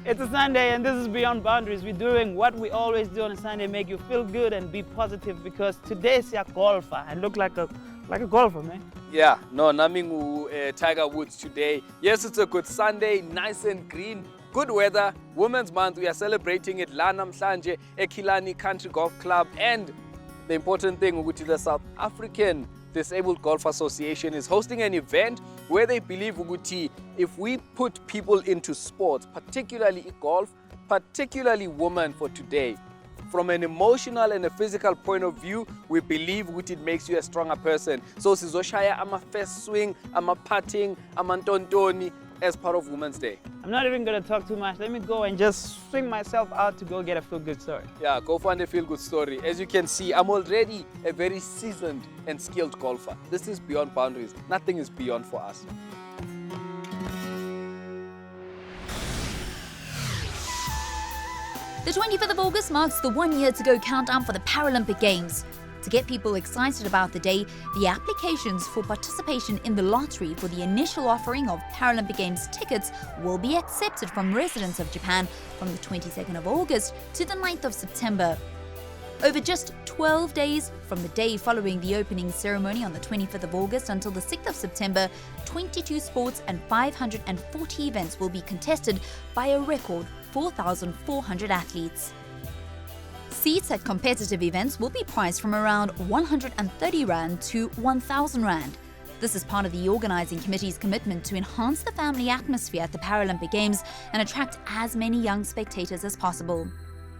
It's a Sunday and this is Beyond Boundaries. We're doing what we always do on a Sunday, make you feel good and be positive, because today's your golfer. I look like a golfer, man. Yeah, no, Namingu Tiger Woods today. Yes, it's a good Sunday, nice and green. Good weather, Women's Month. We are celebrating it la namhlanje Killarney Golf Club, and the important thing, which is the South African Disabled Golf Association is hosting an event where they believe Uguti, if we put people into sports, particularly golf, particularly women for today, from an emotional and a physical point of view, we believe it makes you a stronger person. So sizoshaya ama first swing, ama putting, ama ntontoni as part of Women's Day. I'm not even going to talk too much. Let me go and just swing myself out to go get a feel-good story. Yeah, go find a feel-good story. As you can see, I'm already a very seasoned and skilled golfer. This is Beyond Boundaries. Nothing is beyond for us. The 25th of August marks the 1 year to go countdown for the Paralympic Games. To get people excited about the day, the applications for participation in the lottery for the initial offering of Paralympic Games tickets will be accepted from residents of Japan from the 22nd of August to the 9th of September. Over just 12 days from the day following the opening ceremony on the 25th of August until the 6th of September, 22 sports and 540 events will be contested by a record 4,400 athletes. Seats at competitive events will be priced from around 130 Rand to 1,000 Rand. This is part of the organising committee's commitment to enhance the family atmosphere at the Paralympic Games and attract as many young spectators as possible.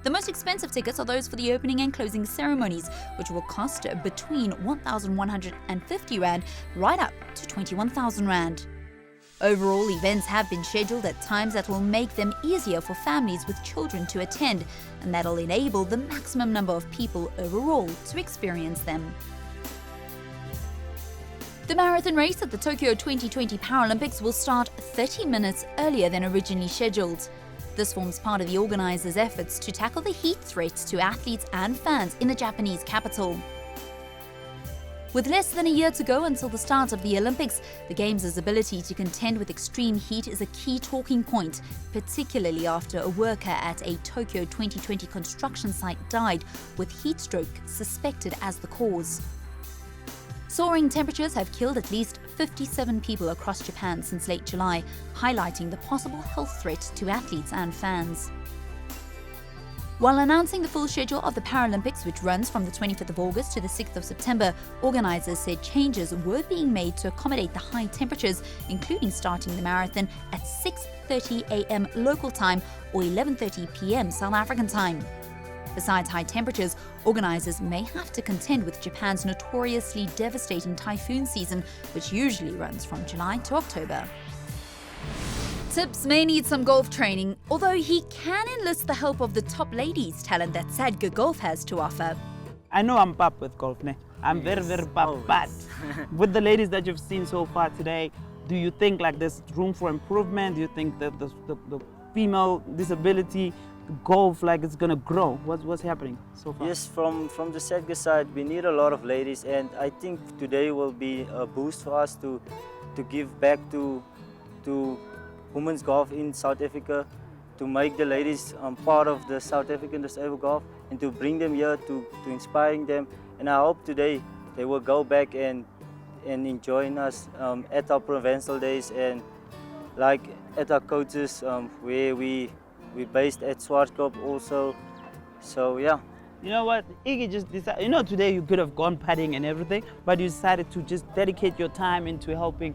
The most expensive tickets are those for the opening and closing ceremonies, which will cost between 1,150 Rand right up to 21,000 Rand. Overall, events have been scheduled at times that will make them easier for families with children to attend, and that'll enable the maximum number of people overall to experience them. The marathon race at the Tokyo 2020 Paralympics will start 30 minutes earlier than originally scheduled. This forms part of the organisers' efforts to tackle the heat threats to athletes and fans in the Japanese capital. With less than a year to go until the start of the Olympics, the Games' ability to contend with extreme heat is a key talking point, particularly after a worker at a Tokyo 2020 construction site died with heat stroke suspected as the cause. Soaring temperatures have killed at least 57 people across Japan since late July, highlighting the possible health threat to athletes and fans. While announcing the full schedule of the Paralympics, which runs from the 25th of August to the 6th of September, organisers said changes were being made to accommodate the high temperatures, including starting the marathon at 6:30 a.m. local time or 11:30 p.m. South African time. Besides high temperatures, organisers may have to contend with Japan's notoriously devastating typhoon season, which usually runs from July to October. Tips may need some golf training, although he can enlist the help of the top ladies' talent that Sadga Golf has to offer. I know I'm pap with golf, ne? I'm very pap, but with the ladies that you've seen so far today, do you think like there's room for improvement? Do you think that the female disability golf like it's gonna grow? What's happening so far? Yes, from the Sadga side, we need a lot of ladies, and I think today will be a boost for us to give back to women's golf in South Africa, to make the ladies part of the South African Disabled Golf, and to bring them here to inspiring them. And I hope today they will go back and join us at our provincial days and like at our coaches where we're based at Swartkop also. So yeah. You know what, Iggy just decided, today you could have gone putting and everything, but you decided to just dedicate your time into helping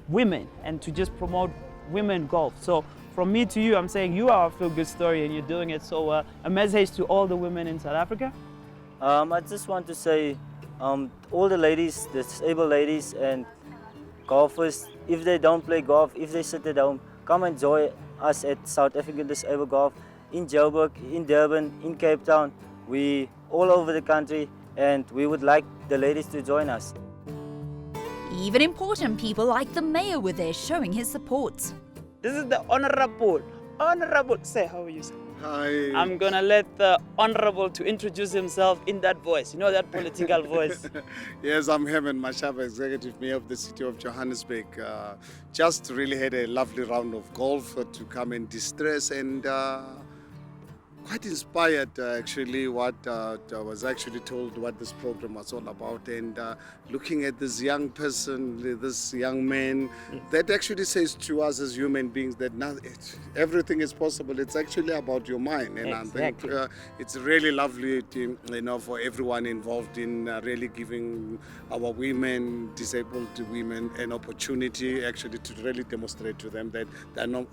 women and to just promote women golf. So from me to you, I'm saying you are a feel-good story and you're doing it. So a message to all the women in South Africa? I just want to say all the ladies, the disabled ladies and golfers, if they don't play golf, if they sit at home, come and join us at South African Disabled Golf in Joburg, in Durban, in Cape Town. We all over the country, and we would like the ladies to join us. Even important people like the mayor were there showing his support. This is the Honorable Honorable, say, how are you, sir? Hi. I'm gonna let the Honorable to introduce himself in that voice. You know that political voice. Yes, I'm Herman Mashaba, Executive Mayor of the City of Johannesburg. Just really had a lovely round of golf to come and distress and quite inspired actually what I was actually told what this program was all about, and looking at this young person, this young man, that actually says to us as human beings that everything is possible. It's actually about your mind, and Exactly. I think it's really lovely to, for everyone involved in really giving our women, disabled women, an opportunity actually to really demonstrate to them that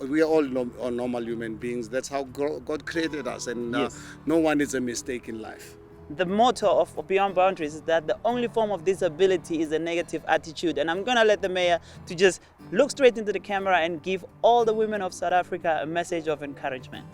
we are all normal human beings. That's how God created us, and Yes. no one is a mistake in life. The motto of Beyond Boundaries is that the only form of disability is a negative attitude. And I'm gonna let the mayor to just look straight into the camera and give all the women of South Africa a message of encouragement.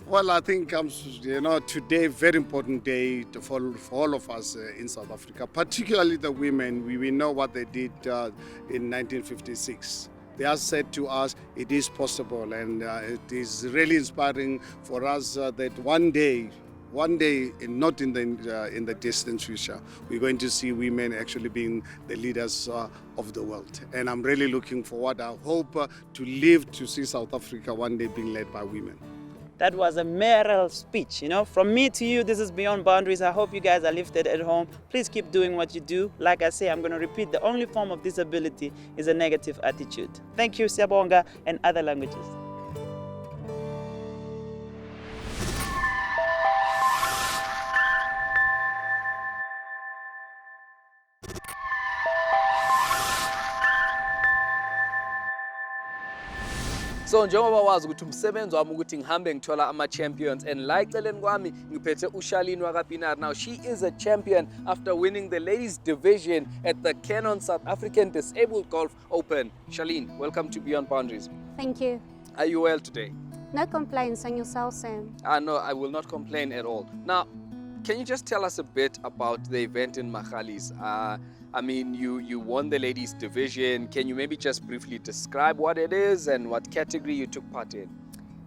Well, I think today, very important day for all of us in South Africa, particularly the women. We know what they did in 1956. They have said to us, it is possible, and it is really inspiring for us that one day, not in the distant future, we're going to see women actually being the leaders of the world. And I'm really looking forward. I hope to live to see South Africa one day being led by women. That was a mayoral speech, From me to you, this is Beyond Boundaries. I hope you guys are lifted at home. Please keep doing what you do. Like I say, I'm going to repeat, the only form of disability is a negative attitude. Thank you, Siyabonga, and other languages. So njengoba wazi ukuthi umsebenzi wami ukuthi ngihambe ngithola ama-champions, and la eceleni kwami ngiphethe uSharlene wakaPinar. Now she is a champion after winning the ladies division at the Canon South African Disabled Golf Open. Charlene, welcome to Beyond Boundaries. Thank you. Are you well today? No complaints on yourself, Sam. No, I will not complain at all. Now, can you just tell us a bit about the event in Magalies? I mean, you won the ladies division. Can you maybe just briefly describe what it is and what category you took part in?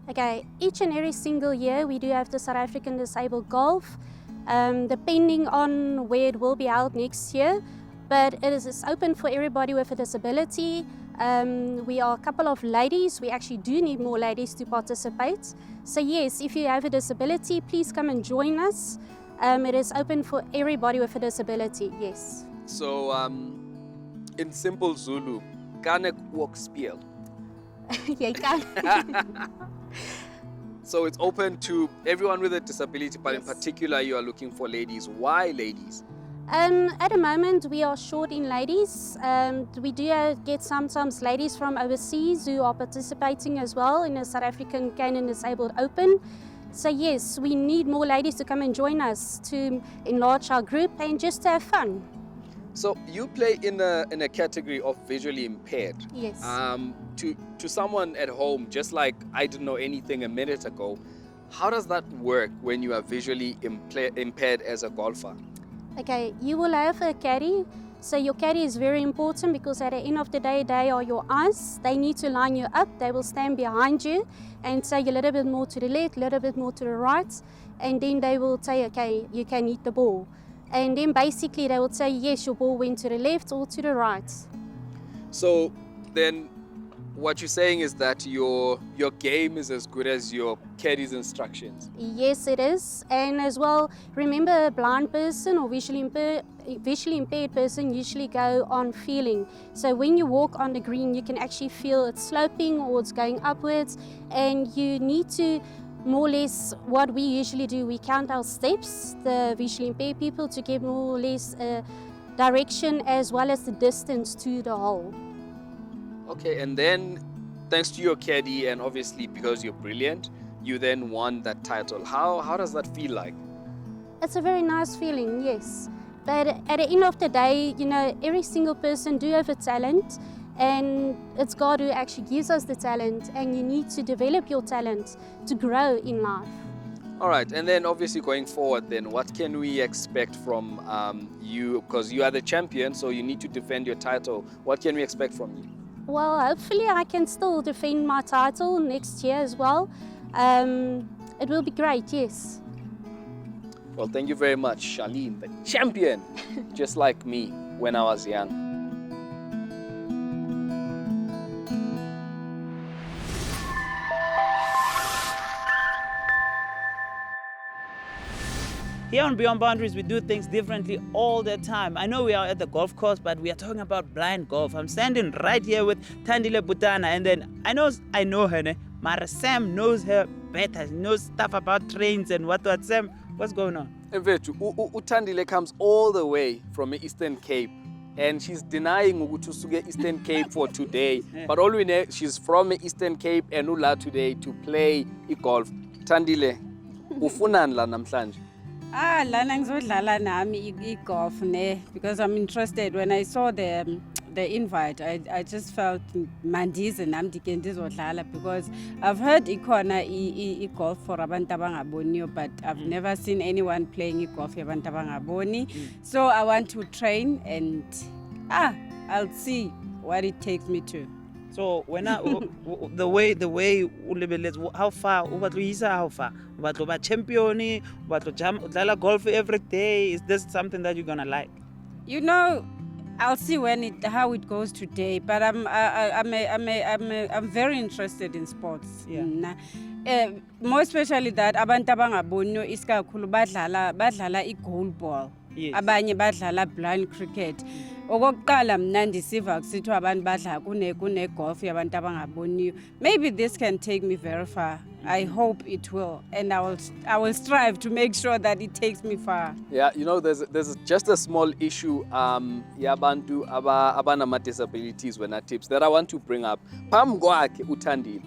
Okay, each and every single year we do have the South African Disabled Golf, depending on where it will be held next year. But it's open for everybody with a disability. We are a couple of ladies. We actually do need more ladies to participate. So yes, if you have a disability, please come and join us. It is open for everybody with a disability, yes. So, in simple Zulu, kan ek ook speel? Yeah, you can. So it's open to everyone with a disability, but in Yes. particular you are looking for ladies. Why ladies? At the moment, we are short in ladies. We do get sometimes ladies from overseas who are participating as well in the South African Canon Disabled Open. So yes, we need more ladies to come and join us to enlarge our group and just to have fun. So you play in a category of visually impaired. Yes. To someone at home, just like I didn't know anything a minute ago, how does that work when you are visually impaired as a golfer? Okay, you will have a caddy. So your caddy is very important because at the end of the day, they are your eyes. They need to line you up. They will stand behind you and say a little bit more to the left, a little bit more to the right. And then they will say, okay, you can hit the ball. And then basically they will say, yes, your ball went to the left or to the right. So then what you're saying is that your game is as good as your caddy's instructions. Yes, it is. And as well, remember a blind person or visually impaired person usually go on feeling. So when you walk on the green, you can actually feel it's sloping or it's going upwards. And you need to, more or less, what we usually do, we count our steps, the visually impaired people, to get more or less direction as well as the distance to the hole. Okay, and then thanks to your caddy and obviously because you're brilliant, you then won that title. How does that feel like? It's a very nice feeling, yes. But at the end of the day, you know, every single person do have a talent, and it's God who actually gives us the talent, and you need to develop your talent to grow in life. All right, and then obviously going forward then, what can we expect from you? Because you are the champion, so you need to defend your title. What can we expect from you? Well, hopefully I can still defend my title next year as well. It will be great, yes. Well, thank you very much, Charlene, the champion, just like me when I was young. Here on Beyond Boundaries, we do things differently all the time. I know we are at the golf course, but we are talking about blind golf. I'm standing right here with Thandile Butana, and then I know her, ne? Mara Sam knows her better. She knows stuff about trains and what. Sam, what's going on? Thandile comes all the way from the Eastern Cape, and she's denying Ugutusuge Eastern Cape for today. But all we know, she's from the Eastern Cape and Ula today to play golf. Thandile, ufunan la namhlanje. Lana ngizodlala nami golf ne, because I'm interested. When I saw the invite, I just felt mandize nami ndike ndizodlala, because I've heard ikhona golf for abantu abangaboniyo, but I've never seen anyone playing golf yabantu abangaboni. So I want to train, and I'll see what it takes me to. So when the way how far how far uba champion uba golf every day, is this something that you're gonna like? You know, I'll see how it goes today, but I'm very interested in sports. Yeah. More especially that abantu abangaboniyo isikakhulu badlala i-goal ball. Yes. Abanye badlala blind cricket. Okokuqala mna ndisiva kusithiwa abantu badla kune golf yabantu abangaboniyo. Maybe this can take me very far. I hope it will, and I will strive to make sure that it takes me far. Yeah, you know, there's just a small issue yabantu abanama disabilities when tips that I want to bring up. Pam kwakhe uThandile,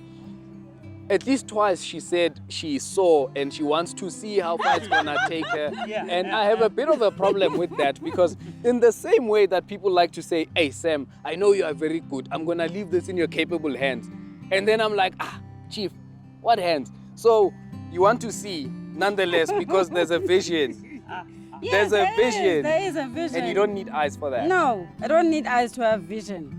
at least twice she said she saw and she wants to see how far it's gonna take her. And I have a bit of a problem with that, because in the same way that people like to say, hey Sam, I know you are very good, I'm gonna leave this in your capable hands. And then I'm like, Chief, what hands? So you want to see nonetheless, because there's a vision. Yes, There is a vision. And you don't need eyes for that. No, I don't need eyes to have vision.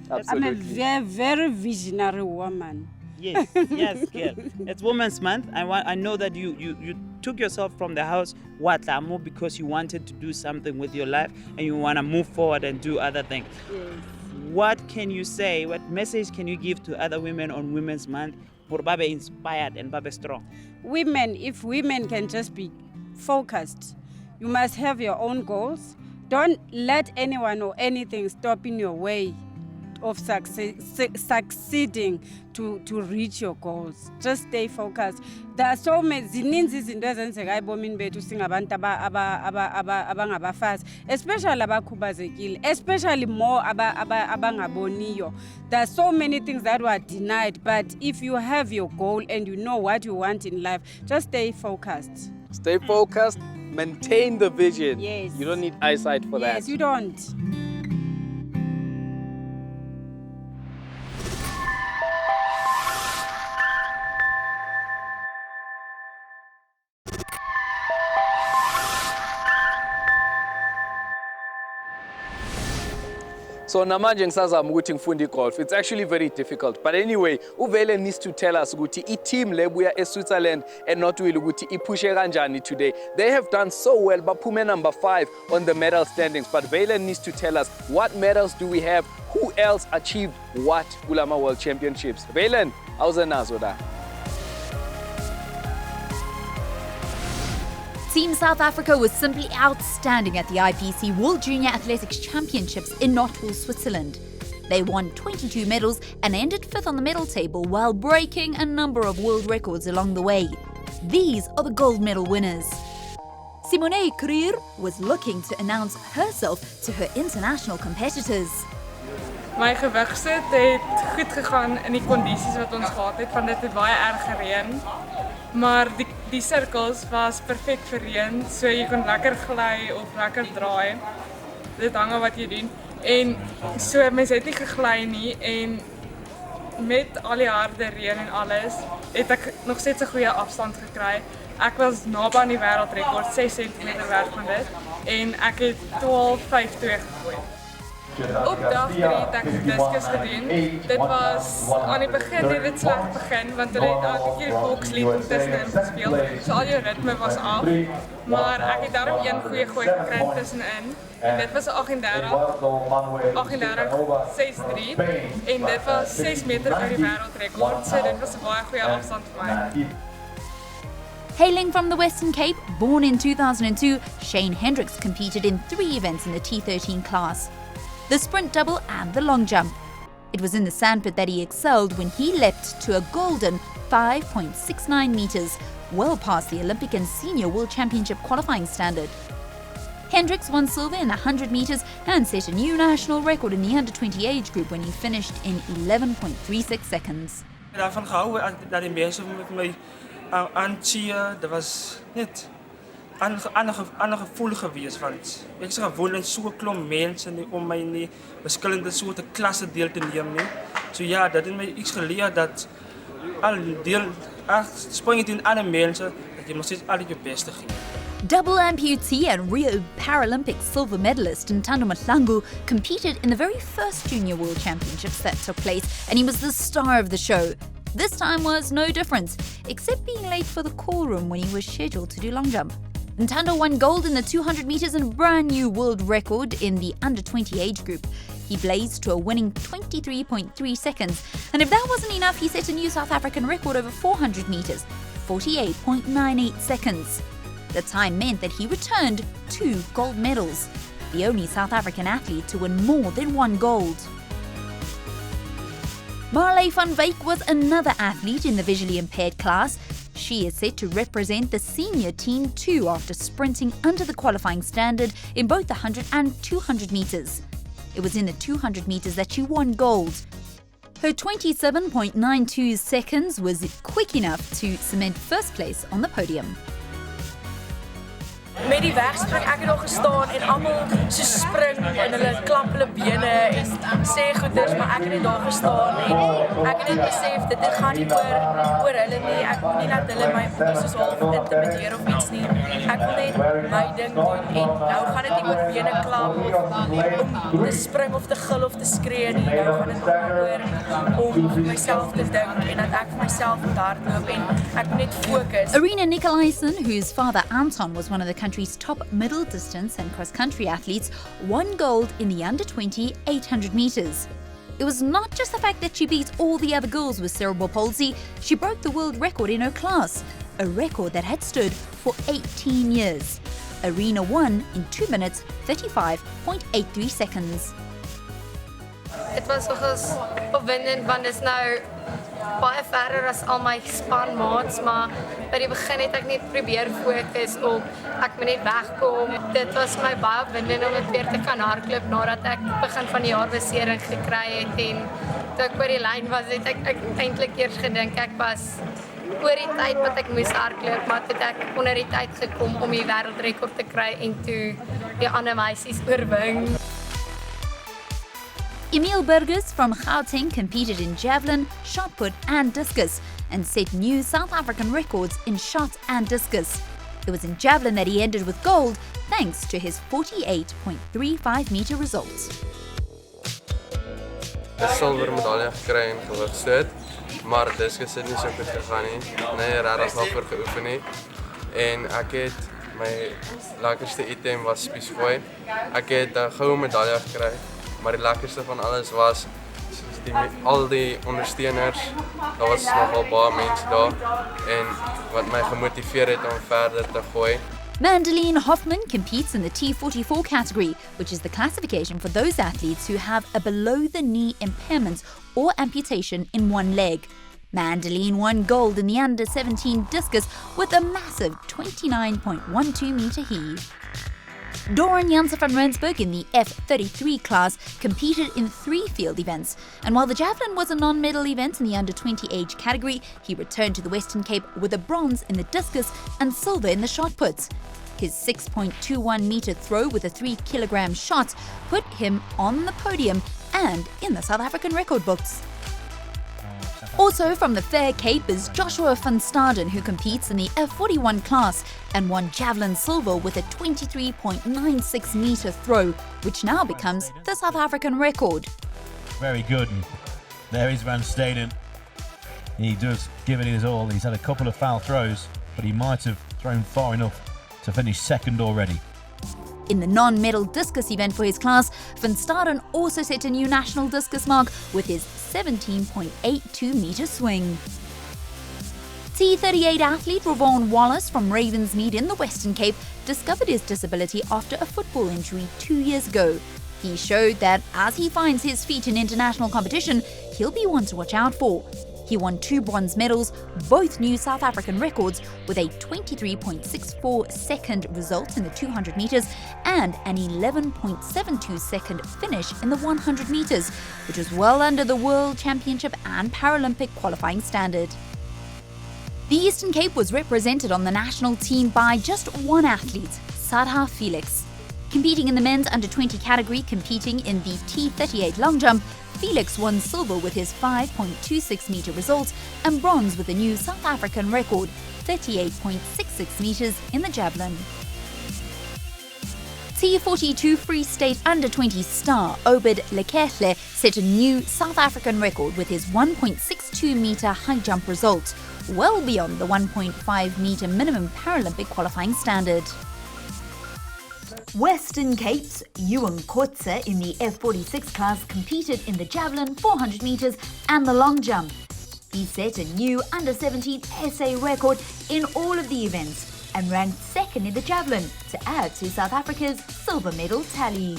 Absolutely. I'm a very, very visionary woman. Yes, girl. It's Women's Month. I know that you took yourself from the house, Watamo, because you wanted to do something with your life and you want to move forward and do other things. Yes. What can you say? What message can you give to other women on Women's Month for Babe inspired and Babe strong? If women can just be focused, you must have your own goals. Don't let anyone or anything stop in your way of succeeding to reach your goals. Just stay focused. There are so many zininzi izinto ezenzeka ebomini bethu singabantu abangabafazi, especially abakhubazekile, especially more abangaboniyo. There are so many things that were denied, but if you have your goal and you know what you want in life, just stay focused. Stay focused, maintain the vision. Yes. You don't need eyesight for that. Yes, you don't. So namanje ngisazama ukuthi ngifunde golf. It's actually very difficult. But anyway, uVele needs to tell us ukuthi i-team lebuya eSwitzerland and Nottwill ukuthi iphushe kanjani today. They have done so well, baphume number 5 on the medal standings. But Vele needs to tell us, what medals do we have? Who else achieved what kulama World Championships? Vele, awuzenazo da. Team South Africa was simply outstanding at the IPC World Junior Athletics Championships in Nottwill, Switzerland. They won 22 medals and ended 5th on the medal table while breaking a number of world records along the way. These are the gold medal winners. Simone Krier was looking to announce herself to her international competitors. My gewigsit het goed gegaan in die kondisies wat ons gehad het, want dit het baie erg gereën. Maar die cirkels was perfek vir reën, so jy kon lekker gly of lekker draai. Dit hang af wat jy doen. En so mense het nie gegly nie, en met al die harde reën en alles, het ek nog steeds 'n goeie afstand gekry. Ek was naby aan die wêreldrekord, 6 cm werd van dit, en ek het 12.52 gegooi. Op dag 3 het ek diskus gedoen. Dit was aan die begin het dit sleg begin want hulle het elke keer die volkslied tussenin gespeel. So al jou ritme was af. Maar ek het daarom een goeie gooi gekry tussenin. En dit was 'n 38-6-3 en dit was 6 meter oor die wêreldrekord. So dit was 'n baie goeie afstand vir my. Hailing from the Western Cape, born in 2002, Shane Hendricks competed in 3 events in the T13 class: the sprint double and the long jump. It was in the sandpit that he excelled when he leapt to a golden 5.69 meters, well past the Olympic and Senior World Championship qualifying standard. Hendricks won silver in the 100 meters and set a new national record in the under-20 age group when he finished in 11.36 seconds. Daarvan gehou dat die mense met my aancheer, dat was net ander gevoel geweest want ek is gewoond aan so 'n klomp mense om my nie verskillende soorte klasse deel te neem nie. So ja, dat het my iets geleer dat spring het in ander mense dat jy moet steeds altyd jou beste gee. Double amputee and Rio Paralympic silver medalist Ntando Mahlangu competed in the very first Junior World Championships that took place, and he was the star of the show. This time was no different, except being late for the call room when he was scheduled to do long jump. Ntando won gold in the 200 meters and a brand new world record in the under-20 age group. He blazed to a winning 23.3 seconds, and if that wasn't enough, he set a new South African record over 400 meters, 48.98 seconds. The time meant that he returned 2 gold medals, the only South African athlete to win more than 1 gold. Marley van Wyk was another athlete in the visually impaired class. She is set to represent the senior team too after sprinting under the qualifying standard in both the 100 and 200 meters. It was in the 200 meters that she won gold. Her 27.92 seconds was quick enough to cement first place on the podium. Met die wegspring, ek het daar gestaan en almal so spring en hulle klap hulle bene en sê goeders, maar ek het net daar gestaan en ek het net besef dit gaan nie oor hulle nie. Ek moet nie laat hulle my soos half intimideer of iets nie. Ek wil net my ding doen en nou gaan dit nie oor bene klap of te spring of te gil of te skree nie. Nou gaan dit oor om vir myself te dink en dat ek vir myself moet hardloop en ek moet net fokus. Irina Nikolaisen, whose father Anton was one of the country's top middle distance and cross-country athletes, won gold in the under-20 800 meters. It was not just the fact that she beat all the other girls with cerebral palsy, she broke the world record in her class, a record that had stood for 18 years. Irina won in 2 minutes 35.83 seconds. Dit was nogals opwindend want dit is nou baie verder as al my spanmaats, maar by die begin het ek net probeer fokus op ek moet net wegkom. Dit was my baie opwindend om dit weer te kan hardloop nadat ek begin van die jaar besering gekry het en toe ek by die lyn was het ek eintlik eers gedink ek was oor die tyd wat ek moes hardloop, maar toe het ek onder die tyd gekom om die wêreldrekord te kry en toe die ander meisies oorwin. Emil Burgers from Gauteng competed in javelin, shot put and discus and set new South African records in shot and discus. It was in javelin that he ended with gold thanks to his 48.35 meter results. 'n silwer medalje gekry in gewigstoot, maar discus het nie so goed gegaan nie. Nee, regtig daarvoor geoefen nie. En ek het my lekkerste item was spiesgooi. Ek het 'n goue medalje gekry. Maar die lekkerste van alles was al die ondersteuners. Daar was nogal baie mense daar en wat my gemotiveer het om verder te gooi. Mandeline Hoffman competes in the T44 category, which is the classification for those athletes who have a below-the-knee impairment or amputation in one leg. Mandeline won gold in the under-17 discus with a massive 29.12 meter heave. Doran Jansen van Rensburg in the F33 class competed in 3 field events, and while the javelin was a non-medal event in the under-20 age category, he returned to the Western Cape with a bronze in the discus and silver in the shot put. His 6.21 meter throw with a 3 kilogram shot put him on the podium and in the South African record books. South Also from the Fair Cape is Joshua van Staden, who competes in the F41 class and won javelin silver with a 23.96 metre throw, which now becomes the South African record. Very good. And there is Van Staden. He does give it his all. He's had a couple of foul throws, but he might have thrown far enough to finish second already. In the non-medal discus event for his class, Van Staden also set a new national discus mark with his 17.82 metre swing. T38 athlete Ravon Wallace from Ravensmead in the Western Cape discovered his disability after a football injury 2 years ago. He showed that as he finds his feet in international competition, he'll be one to watch out for. He won 2 bronze medals, both new South African records, with a 23.64 second result in the 200 metres and an 11.72 second finish in the 100 metres, which was well under the World Championship and Paralympic qualifying standard. The Eastern Cape was represented on the national team by just one athlete, Sadha Felix. Competing in the men's under-20 category, competing in the T38 long jump, Felix won silver with his 5.26 metre result and bronze with a new South African record, 38.66 metres in the javelin. T42 Free State under-20 star Obed Lekhehle set a new South African record with his 1.62 metre high jump result, well beyond the 1.5 metre minimum Paralympic qualifying standard. Western Cape's Ewan Kotze in the F46 class competed in the javelin, 400 metres and the long jump. He set a new under-17 SA record in all of the events and ranked second in the javelin to add to South Africa's silver medal tally.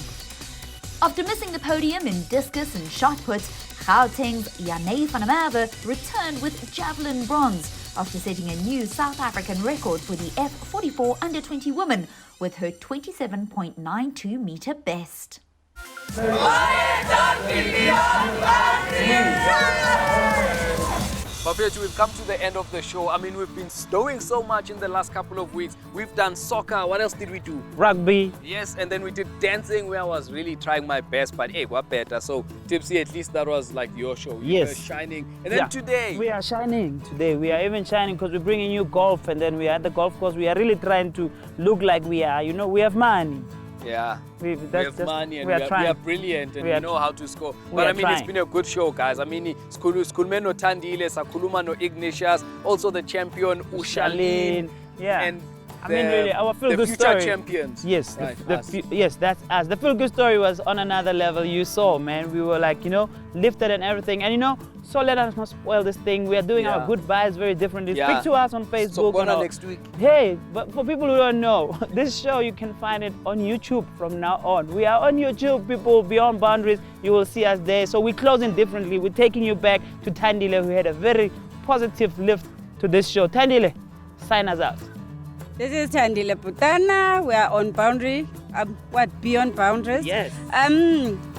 After missing the podium in discus and shot put, Gauteng's Janne van der Merwe returned with javelin bronze after setting a new South African record for the F44 under-20 women with her 27.92 metre best. Bafethu, we've come to the end of the show. I mean, we've been doing so much in the last couple of weeks. We've done soccer. What else did we do? Rugby. Yes, and then we did dancing where I was really trying my best, but hey, what better? So, Tipsy, at least that was like your show. You were shining. And then today. We are shining today. We are even shining because we're bringing you golf, and then we are at the golf course. We are really trying to look like we are, you know, we have money. Yeah, we have money and we are brilliant and we know how to score. But I mean, it's been a good show, guys. I mean, Skulme no Tandile, Sakuluma no Ignatius, also the champion Ushalin. Yeah. And I mean, really, our feel-good story. Champions. Yes, right, yes, that's us. The feel-good story was on another level. You saw, man. We were like, you know, lifted and everything. And you know, so let us not spoil this thing. We are doing our goodbyes very differently. Speak to us on Facebook. So next week. Hey, but for people who don't know, this show you can find it on YouTube from now on. We are on YouTube, people beyond boundaries. You will see us there. So we're closing differently. We're taking you back to Tandile, who had a very positive lift to this show. Tandile, sign us out. This is Tandile Putana. We are on boundary. Beyond boundaries? Yes.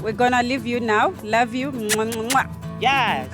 We're gonna leave you now. Love you. Yes.